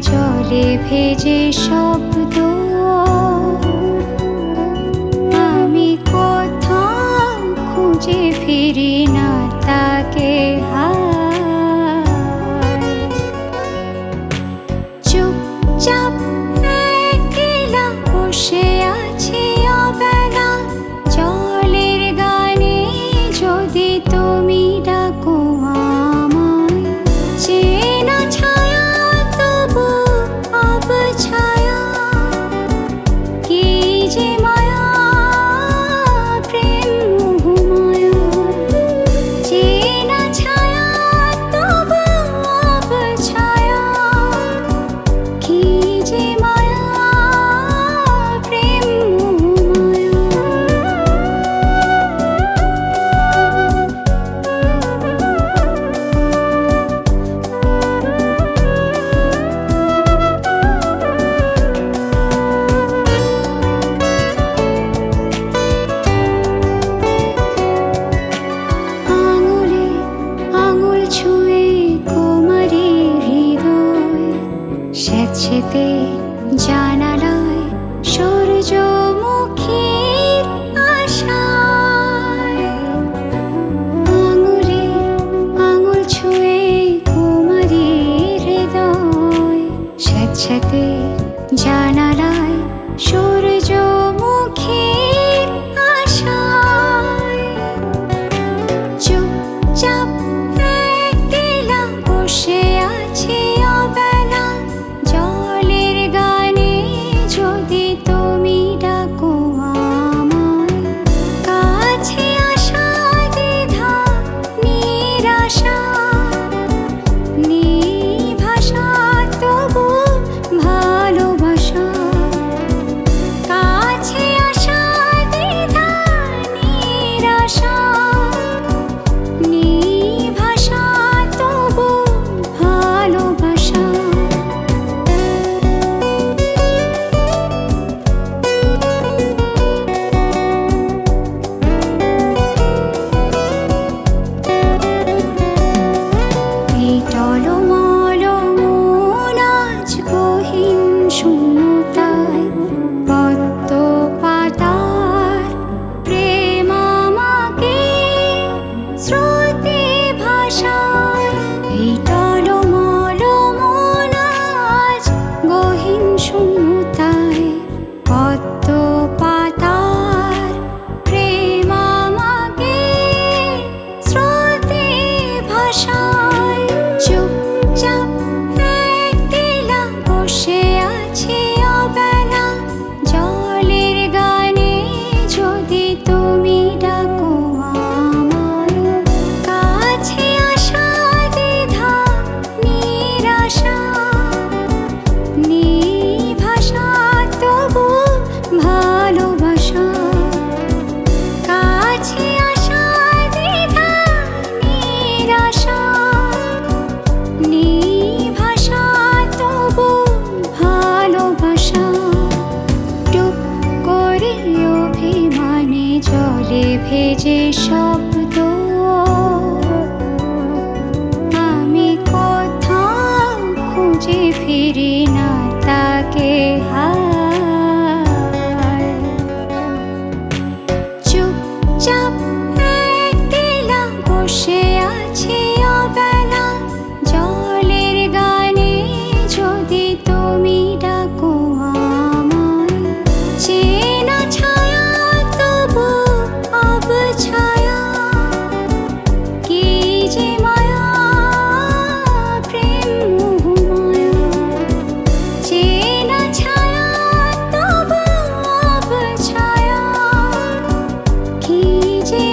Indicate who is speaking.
Speaker 1: জলে ভেজে শব্দ, আমি কোথাও খুঁজে ফিরি না তাকে। চুপচাপ একলা বসে আছি অবেলা, জলের গানে যদি তুমি ডাকো আমায়। চেনা ছায়া তবু অবছায়া, কি যে মায়া প্রেম মোহমায়া। চেনা ছায়া তবু অবছায়া, কি যে মায়া প্রেম মোহমায়া। আঙুলে আঙুল ছুঁয়ে কুমারী হৃদয়, স্যাঁতসেঁতে জানালায় সূর্যমুখীর আশায়। আঙুলে আঙুল ছুঁয়ে কুমারী হৃদয়, স্যাঁতসেঁতে জানালায় সূর্যমুখীর আশায়। চুপচাপ একলা বসে আছি অবেলা, জলের গানে যদি তুমি ডাকো আমায়। কাছে আসা দ্বিধা নিরাশা, নিভাষা তবু ভালোবাসা। কাছে আসা দ্বিধা নিরাশা, নিভাষা তবু ভালোবাসা। এই টলমল মন আজ গহীন শূন্যতায়, পদ্ম পাতার প্রেম আমাকে স্রোতে ভাসায়। এই টলমল মন আজ গহীন শূন্যতায়, পদ্ম পাতার প্রেম আমাকে স্রোতে ভাসায়। চুপচাপ একলা বসে আছি অবেলা, জলের গানে যদি তুমি ডাকো আমায়। কাছে আসা দ্বিধা নিরাশা, নিভাষা তবু ভালোবাসা। কাছে আসা দ্বিধা নিরাশা, নিভাষা তবু ভালোবাসা। টুপ করে অভিমানে জলে ভেজে শব্দ, আমি কোথাও খুঁজে ফিরি না তাকে। চুপচাপ একলা বসে আছি অবেলা, জলের গানে যদি তুমি ডাকো আমায়। চেনা ছায়া তবু অবছায়া, কি যে মায়া প্রেম মোহমায়া। চেনা ছায়া তবু অবছায়া, কি যে